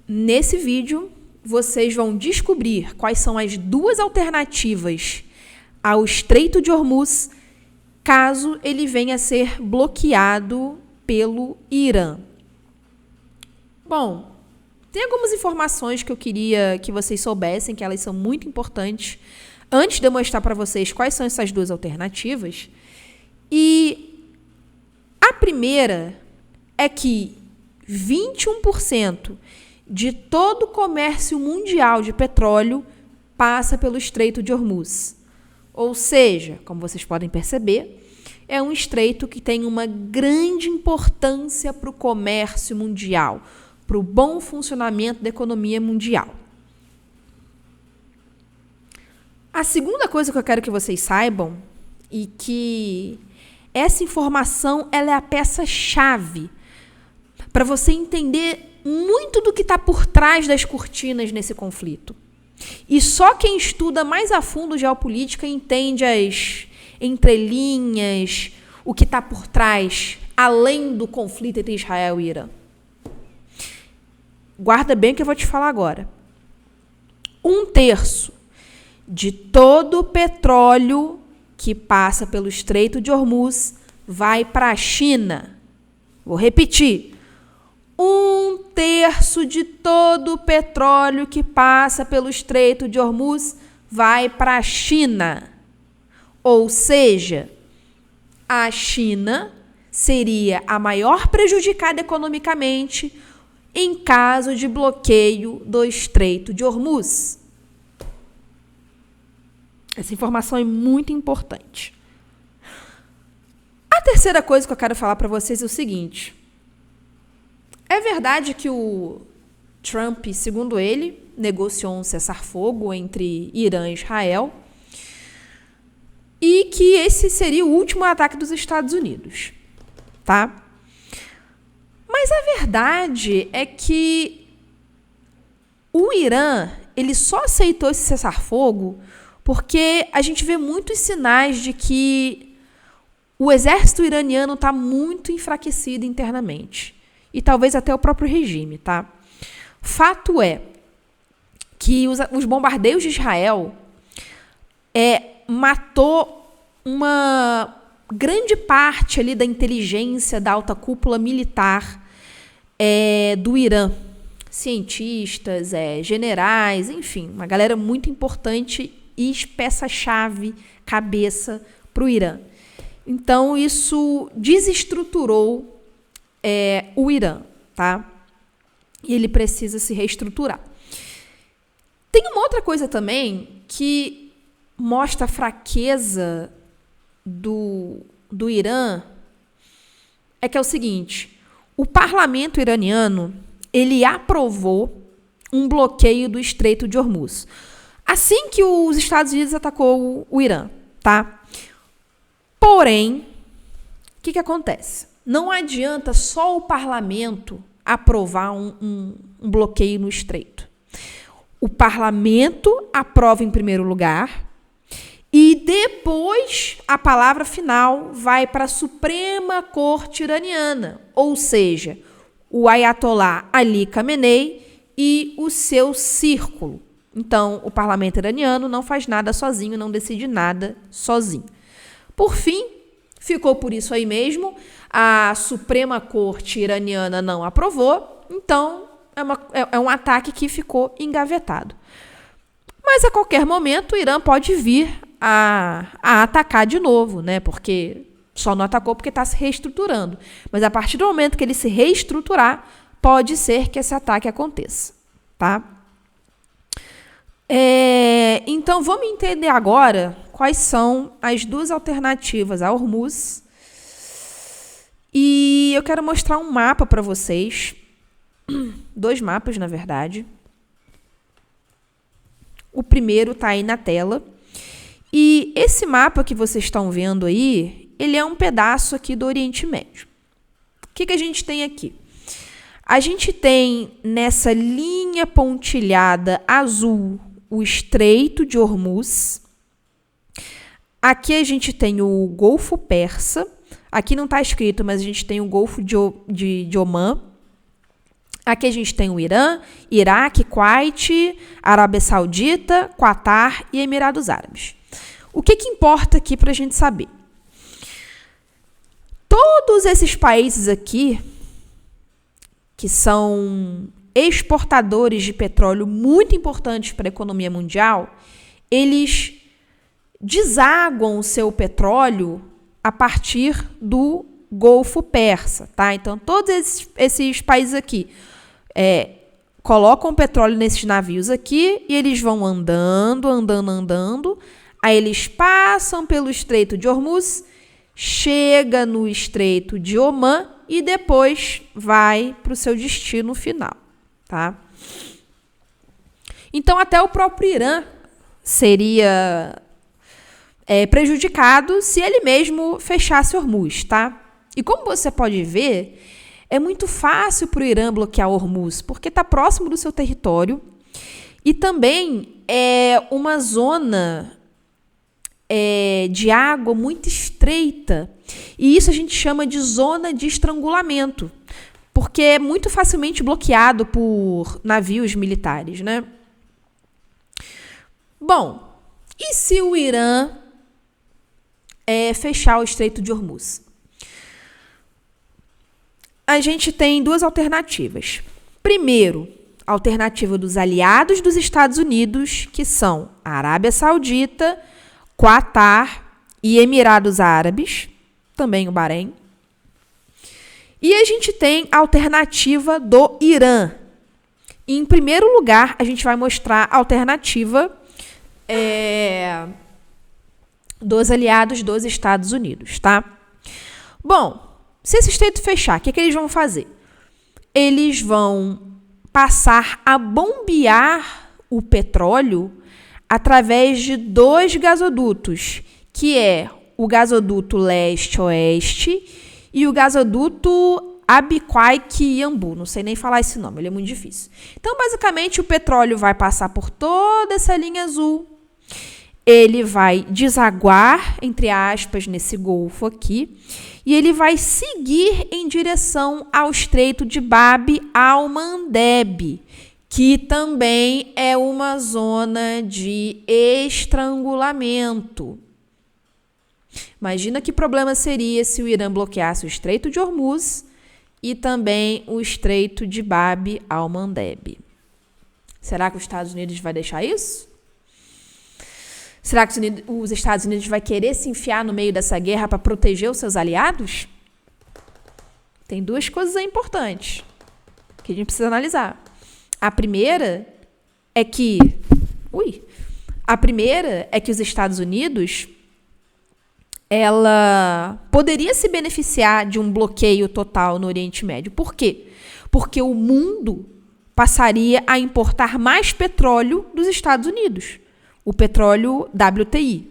nesse vídeo, vocês vão descobrir quais são as duas alternativas ao Estreito de Hormuz, caso ele venha a ser bloqueado pelo Irã. Bom, tem algumas informações que eu queria que vocês soubessem, que elas são muito importantes, antes de eu mostrar para vocês quais são essas duas alternativas. E a primeira é que 21% de todo o comércio mundial de petróleo passa pelo Estreito de Hormuz. Ou seja, como vocês podem perceber, é um estreito que tem uma grande importância para o comércio mundial, para o bom funcionamento da economia mundial. A segunda coisa que eu quero que vocês saibam, e que essa informação ela é a peça-chave para você entender muito do que está por trás das cortinas nesse conflito. E só quem estuda mais a fundo geopolítica entende as entrelinhas, o que está por trás, além do conflito entre Israel e Irã. Guarda bem o que eu vou te falar agora. 1/3 de todo o petróleo que passa pelo Estreito de Hormuz vai para a China. Vou repetir. 1/3 de todo o petróleo que passa pelo Estreito de Hormuz vai para a China. Ou seja, a China seria a maior prejudicada economicamente em caso de bloqueio do Estreito de Hormuz. Essa informação é muito importante. A terceira coisa que eu quero falar para vocês é o seguinte. É verdade que o Trump, segundo ele, negociou um cessar-fogo entre Irã e Israel e que esse seria o último ataque dos Estados Unidos, tá? Mas a verdade é que o Irã, ele só aceitou esse cessar-fogo porque a gente vê muitos sinais de que o exército iraniano está muito enfraquecido internamente. E talvez até o próprio regime, tá? Fato é que os bombardeios de Israel matou uma grande parte ali da inteligência da alta cúpula militar do Irã. Cientistas, generais, enfim, uma galera muito importante e peça-chave, cabeça para o Irã. Então, isso desestruturou o Irã, tá? E ele precisa se reestruturar. Tem uma outra coisa também que mostra a fraqueza do Irã, que é o seguinte: o parlamento iraniano, ele aprovou um bloqueio do Estreito de Hormuz. Assim que os Estados Unidos atacou o Irã, tá? Porém, o que acontece? Não adianta só o parlamento aprovar um bloqueio no Estreito. O parlamento aprova em primeiro lugar e depois a palavra final vai para a Suprema Corte Iraniana, ou seja, o Ayatollah Ali Khamenei e o seu círculo. Então, o parlamento iraniano não faz nada sozinho, não decide nada sozinho. Por fim, ficou por isso aí mesmo, a Suprema Corte Iraniana não aprovou, então é um ataque que ficou engavetado. Mas a qualquer momento o Irã pode vir a atacar de novo, né? Porque só não atacou porque está se reestruturando. Mas a partir do momento que ele se reestruturar, pode ser que esse ataque aconteça, tá? Então, vamos entender agora quais são as duas alternativas a Hormuz. E eu quero mostrar um mapa para vocês. 2 mapas, na verdade. O primeiro está aí na tela. E esse mapa que vocês estão vendo aí, ele é um pedaço aqui do Oriente Médio. O que a gente tem aqui? A gente tem nessa linha pontilhada azul o Estreito de Hormuz. Aqui a gente tem o Golfo Persa. Aqui não está escrito, mas a gente tem o Golfo de Omã. Aqui a gente tem o Irã, Iraque, Kuwait, Arábia Saudita, Catar e Emirados Árabes. O que importa aqui para a gente saber? Todos esses países aqui, que são exportadores de petróleo muito importantes para a economia mundial, eles desaguam o seu petróleo a partir do Golfo Persa, tá? Então, todos esses países aqui colocam petróleo nesses navios aqui e eles vão andando. Aí eles passam pelo Estreito de Hormuz, chega no Estreito de Omã e depois vai para o seu destino final, tá? Então, até o próprio Irã seria prejudicado se ele mesmo fechasse Hormuz, tá? E como você pode ver, é muito fácil para o Irã bloquear Hormuz, porque está próximo do seu território e também é uma zona de água muito estreita. E isso a gente chama de zona de estrangulamento, porque é muito facilmente bloqueado por navios militares, né? Bom, e se o Irã fechar o Estreito de Hormuz? A gente tem duas alternativas. Primeiro, a alternativa dos aliados dos Estados Unidos, que são a Arábia Saudita, Catar e Emirados Árabes, também o Bahrein. E a gente tem a alternativa do Irã. E, em primeiro lugar, a gente vai mostrar a alternativa dos aliados dos Estados Unidos, tá? Bom, se esse estreito fechar, o que eles vão fazer? Eles vão passar a bombear o petróleo através de dois gasodutos, que é o gasoduto leste-oeste e o gasoduto Abiquai-Quiambu. Não sei nem falar esse nome, ele é muito difícil. Então, basicamente, o petróleo vai passar por toda essa linha azul, ele vai desaguar, entre aspas, nesse golfo aqui, e ele vai seguir em direção ao Estreito de Bab al-Mandeb, que também é uma zona de estrangulamento. Imagina que problema seria se o Irã bloqueasse o Estreito de Hormuz e também o Estreito de Bab al-Mandeb. Será que os Estados Unidos vai deixar isso? Será que os Estados Unidos vai querer se enfiar no meio dessa guerra para proteger os seus aliados? Tem duas coisas importantes que a gente precisa analisar. A primeira é que os Estados Unidos ela poderia se beneficiar de um bloqueio total no Oriente Médio. Por quê? Porque o mundo passaria a importar mais petróleo dos Estados Unidos. O petróleo WTI.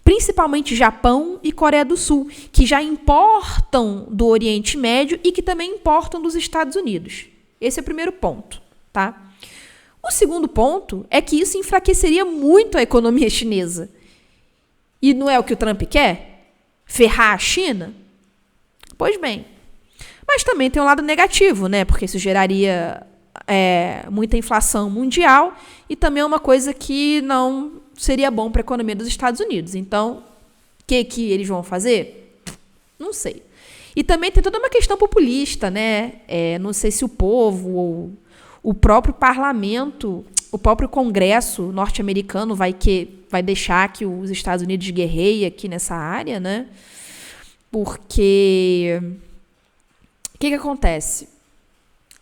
Principalmente Japão e Coreia do Sul, que já importam do Oriente Médio e que também importam dos Estados Unidos. Esse é o primeiro ponto, tá? O segundo ponto é que isso enfraqueceria muito a economia chinesa. E não é o que o Trump quer? Ferrar a China? Pois bem. Mas também tem um lado negativo, né? Porque isso geraria muita inflação mundial e também é uma coisa que não seria bom para a economia dos Estados Unidos. Então, o que eles vão fazer? Não sei. E também tem toda uma questão populista, né? Não sei se o povo ou o próprio parlamento, o próprio Congresso norte-americano vai deixar que os Estados Unidos guerreiem aqui nessa área, né? Porque o que acontece?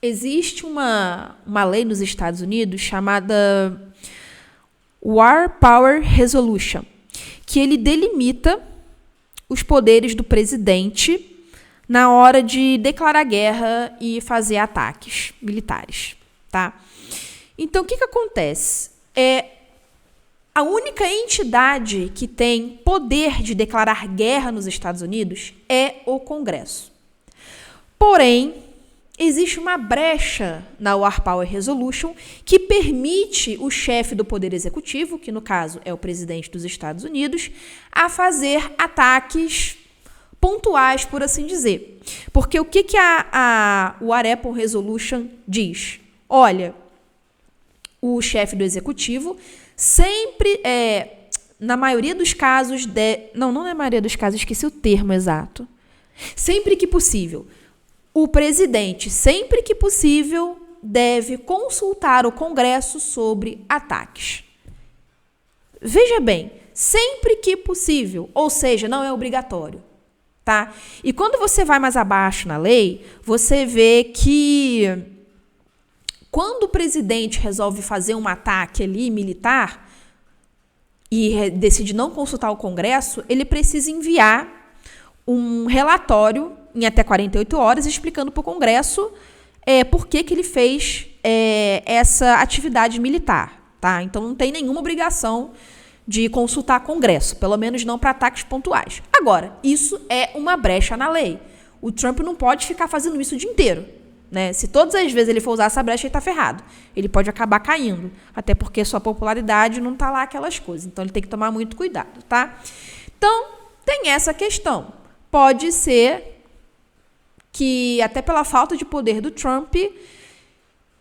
Existe uma lei nos Estados Unidos chamada War Power Resolution, que ele delimita os poderes do presidente na hora de declarar guerra e fazer ataques militares, tá? Então, o que acontece? A única entidade que tem poder de declarar guerra nos Estados Unidos é o Congresso. Porém, existe uma brecha na War Power Resolution que permite o chefe do Poder Executivo, que no caso é o presidente dos Estados Unidos, a fazer ataques pontuais, por assim dizer. Porque o que o Arepo Resolution diz? Olha, o chefe do executivo sempre, na maioria dos casos, não na maioria dos casos, esqueci o termo exato. Sempre que possível, o presidente, sempre que possível, deve consultar o Congresso sobre ataques. Veja bem, sempre que possível, ou seja, não é obrigatório, tá? E quando você vai mais abaixo na lei, você vê que quando o presidente resolve fazer um ataque ali militar e decide não consultar o Congresso, ele precisa enviar um relatório em até 48 horas explicando para o Congresso por que ele fez essa atividade militar, tá? Então não tem nenhuma obrigação de consultar Congresso, pelo menos não para ataques pontuais. Agora, isso é uma brecha na lei. O Trump não pode ficar fazendo isso o dia inteiro, né? Se todas as vezes ele for usar essa brecha, ele está ferrado. Ele pode acabar caindo, até porque sua popularidade não está lá aquelas coisas. Então, ele tem que tomar muito cuidado, tá? Então, tem essa questão. Pode ser que, até pela falta de poder do Trump,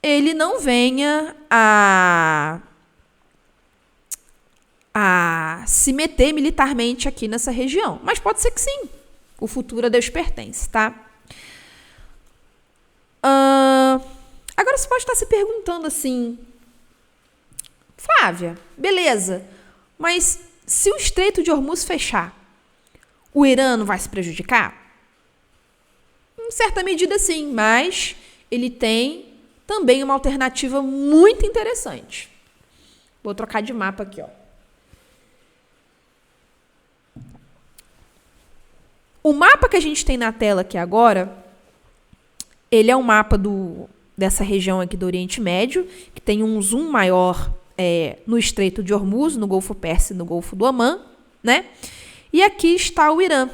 ele não venha a se meter militarmente aqui nessa região. Mas pode ser que sim. O futuro a Deus pertence, tá? Agora você pode estar se perguntando assim, Flávia, beleza, mas se o Estreito de Hormuz fechar, o Irã não vai se prejudicar? Em certa medida sim, mas ele tem também uma alternativa muito interessante. Vou trocar de mapa aqui, ó. O mapa que a gente tem na tela aqui agora, ele é um mapa dessa região aqui do Oriente Médio, que tem um zoom maior no Estreito de Hormuz, no Golfo Pérsico e no Golfo do Omã, né? E aqui está o Irã.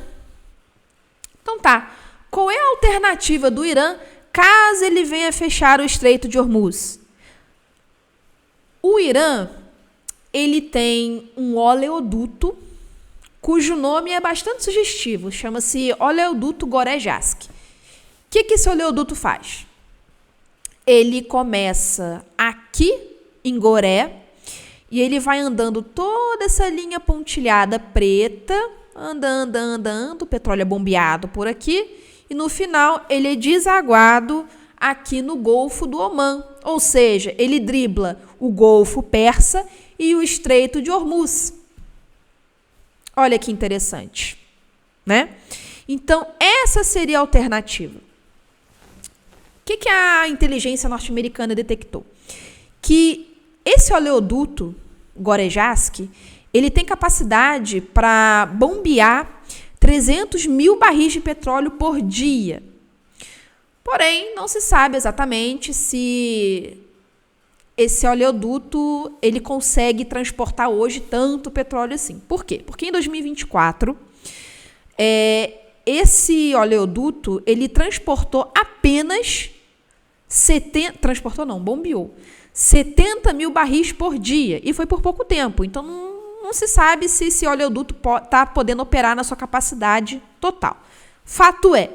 Então tá, qual é a alternativa do Irã caso ele venha fechar o Estreito de Hormuz? O Irã, ele tem um oleoduto cujo nome é bastante sugestivo, chama-se Oleoduto Gorejsk. O que esse oleoduto faz? Ele começa aqui em Goré e ele vai andando toda essa linha pontilhada preta, andando, o petróleo é bombeado por aqui e no final ele é desaguado aqui no Golfo do Omã, ou seja, ele dribla o Golfo Persa e o Estreito de Hormuz. Olha que interessante, né? Então, essa seria a alternativa. O que a inteligência norte-americana detectou? Que esse oleoduto, Gorejsk, ele tem capacidade para bombear 300 mil barris de petróleo por dia. Porém, não se sabe exatamente se esse oleoduto ele consegue transportar hoje tanto petróleo assim. Por quê? Porque em 2024, esse oleoduto ele transportou apenas bombeou 70 mil barris por dia e foi por pouco tempo. Então não se sabe se esse oleoduto está podendo operar na sua capacidade total. Fato é,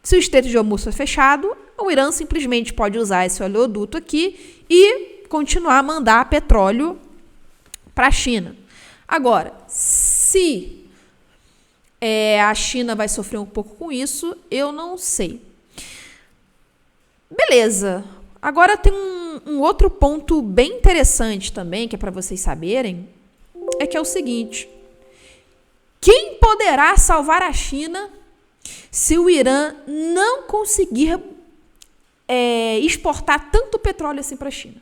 se o Estreito de Hormuz for fechado, o Irã simplesmente pode usar esse oleoduto aqui e continuar a mandar petróleo para a China. Agora, se a China vai sofrer um pouco com isso, eu não sei. Beleza. Agora tem um outro ponto bem interessante também, que é para vocês saberem, que é o seguinte. Quem poderá salvar a China se o Irã não conseguir exportar tanto petróleo assim para a China?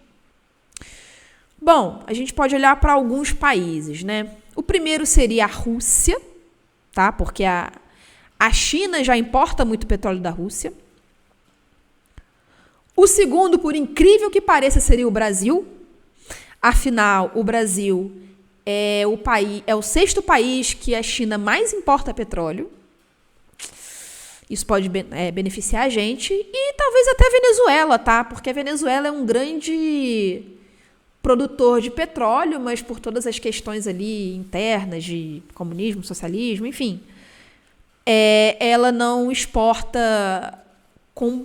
Bom, a gente pode olhar para alguns países, né? O primeiro seria a Rússia, tá? Porque a China já importa muito petróleo da Rússia. O segundo, por incrível que pareça, seria o Brasil. Afinal, o Brasil é o sexto país que a China mais importa petróleo. Isso pode beneficiar a gente. E talvez até a Venezuela, tá? Porque a Venezuela é um grande produtor de petróleo, mas por todas as questões ali internas de comunismo, socialismo, enfim, ela não exporta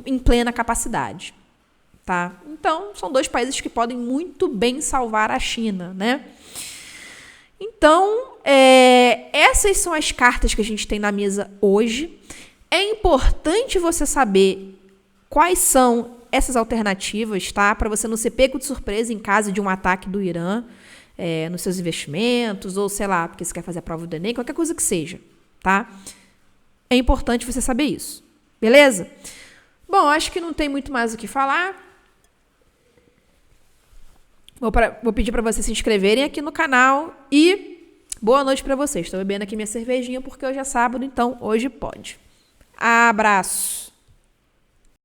em plena capacidade. Tá? Então, são 2 países que podem muito bem salvar a China, né? Então, essas são as cartas que a gente tem na mesa hoje. É importante você saber quais são essas alternativas, tá? Para você não ser pego de surpresa em caso de um ataque do Irã nos seus investimentos, ou sei lá, porque você quer fazer a prova do Enem, qualquer coisa que seja, tá? É importante você saber isso, beleza? Bom, acho que não tem muito mais o que falar. Vou pedir para vocês se inscreverem aqui no canal e boa noite para vocês. Estou bebendo aqui minha cervejinha porque hoje é sábado, então hoje pode. Abraço!